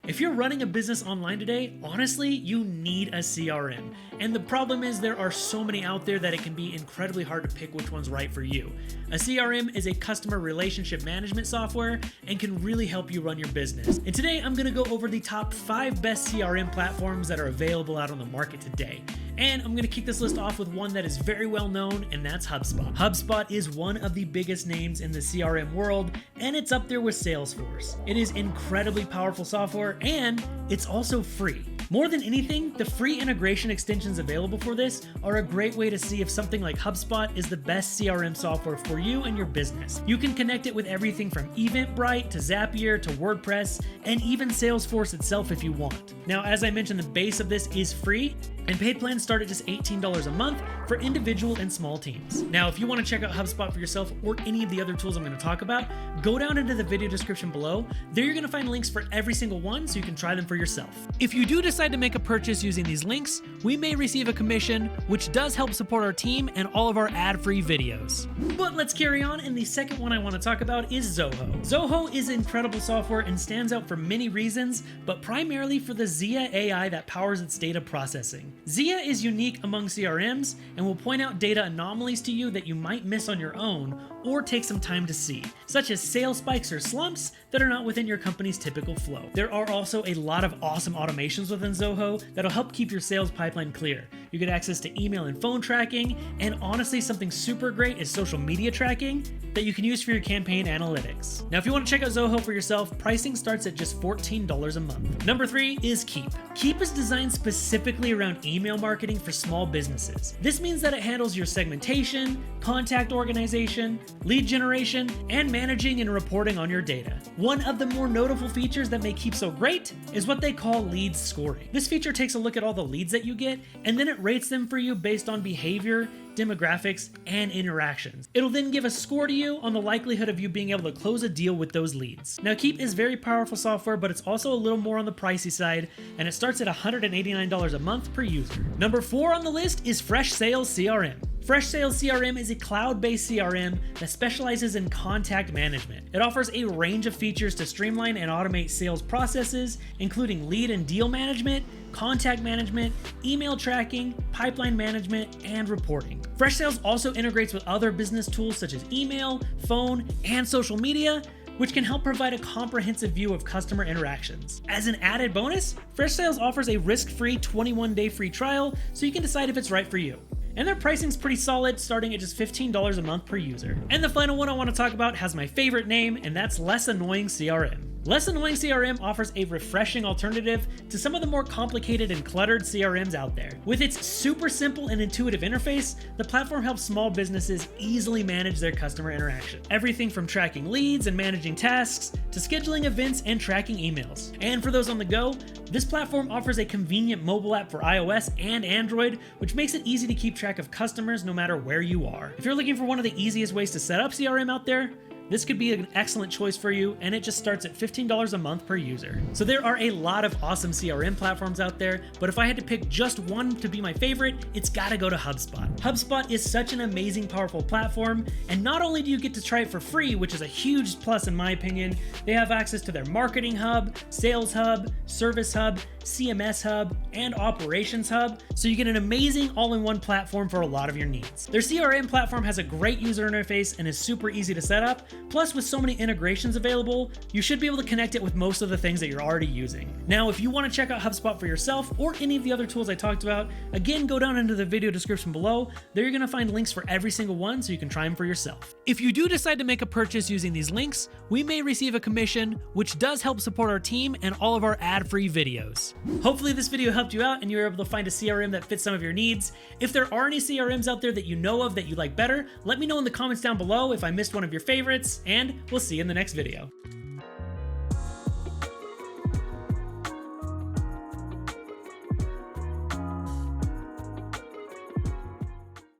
If you're running a business online today, honestly, you need a CRM. And the problem is there are so many out there that it can be incredibly hard to pick which one's right for you. A CRM is a customer relationship management software and can really help you run your business. And today I'm gonna go over the top 5 best CRM platforms that are available out on the market today. And I'm gonna kick this list off with one that is very well known, and that's HubSpot. HubSpot is one of the biggest names in the CRM world, and it's up there with Salesforce. It is incredibly powerful software, and it's also free. More than anything, the free integration extensions available for this are a great way to see if something like HubSpot is the best CRM software for you and your business. You can connect it with everything from Eventbrite to Zapier to WordPress and even Salesforce itself if you want. Now, as I mentioned, the base of this is free, and paid plans start at just $18 a month for individual and small teams. Now, if you want to check out HubSpot for yourself or any of the other tools I'm going to talk about, go down into the video description below. There you're going to find links for every single one so you can try them for yourself. If you do decide to make a purchase using these links, we may receive a commission, which does help support our team and all of our ad-free videos. But let's carry on, and the second one I want to talk about is Zoho. Zoho is incredible software and stands out for many reasons, but primarily for the Zia AI that powers its data processing. Zia is unique among CRMs and will point out data anomalies to you that you might miss on your own or take some time to see, such as sales spikes or slumps that are not within your company's typical flow. There are also a lot of awesome automations within Zoho that'll help keep your sales pipeline clear. You get access to email and phone tracking, and honestly, something super great is social media tracking that you can use for your campaign analytics. Now, if you want to check out Zoho for yourself, pricing starts at just $14 a month. Number 3 is Keap. Keap is designed specifically around email marketing for small businesses. This means that it handles your segmentation, contact organization, lead generation, and managing and reporting on your data. One of the more notable features that make Keap so great is what they call lead scoring. This feature takes a look at all the leads that you get, and then it rates them for you based on behavior, demographics, and interactions. It'll then give a score to you on the likelihood of you being able to close a deal with those leads. Now, Keap is very powerful software, but it's also a little more on the pricey side, and it starts at $189 a month per user. Number 4 on the list is Freshsales CRM. Freshsales CRM is a cloud-based CRM that specializes in contact management. It offers a range of features to streamline and automate sales processes, including lead and deal management, contact management, email tracking, pipeline management, and reporting. Freshsales also integrates with other business tools such as email, phone, and social media, which can help provide a comprehensive view of customer interactions. As an added bonus, Freshsales offers a risk-free 21-day free trial so you can decide if it's right for you. And their pricing's pretty solid, starting at just $15 a month per user. And the final one I want to talk about has my favorite name, and that's Less Annoying CRM. Less Annoying CRM offers a refreshing alternative to some of the more complicated and cluttered CRMs out there. With its super simple and intuitive interface, the platform helps small businesses easily manage their customer interaction. Everything from tracking leads and managing tasks to scheduling events and tracking emails. And for those on the go, this platform offers a convenient mobile app for iOS and Android, which makes it easy to keep track of customers no matter where you are. If you're looking for one of the easiest ways to set up CRM out there, this could be an excellent choice for you, and it just starts at $15 a month per user. So there are a lot of awesome CRM platforms out there, but if I had to pick just one to be my favorite, it's gotta go to HubSpot. HubSpot is such an amazing, powerful platform, and not only do you get to try it for free, which is a huge plus in my opinion, they have access to their Marketing Hub, Sales Hub, Service Hub, CMS Hub, and Operations Hub, so you get an amazing all-in-one platform for a lot of your needs. Their CRM platform has a great user interface and is super easy to set up. Plus, with so many integrations available, you should be able to connect it with most of the things that you're already using. Now, if you want to check out HubSpot for yourself or any of the other tools I talked about, again, go down into the video description below. There you're going to find links for every single one so you can try them for yourself. If you do decide to make a purchase using these links, we may receive a commission, which does help support our team and all of our ad-free videos. Hopefully this video helped you out and you were able to find a CRM that fits some of your needs. If there are any CRMs out there that you know of that you like better, let me know in the comments down below if I missed one of your favorites, and we'll see you in the next video.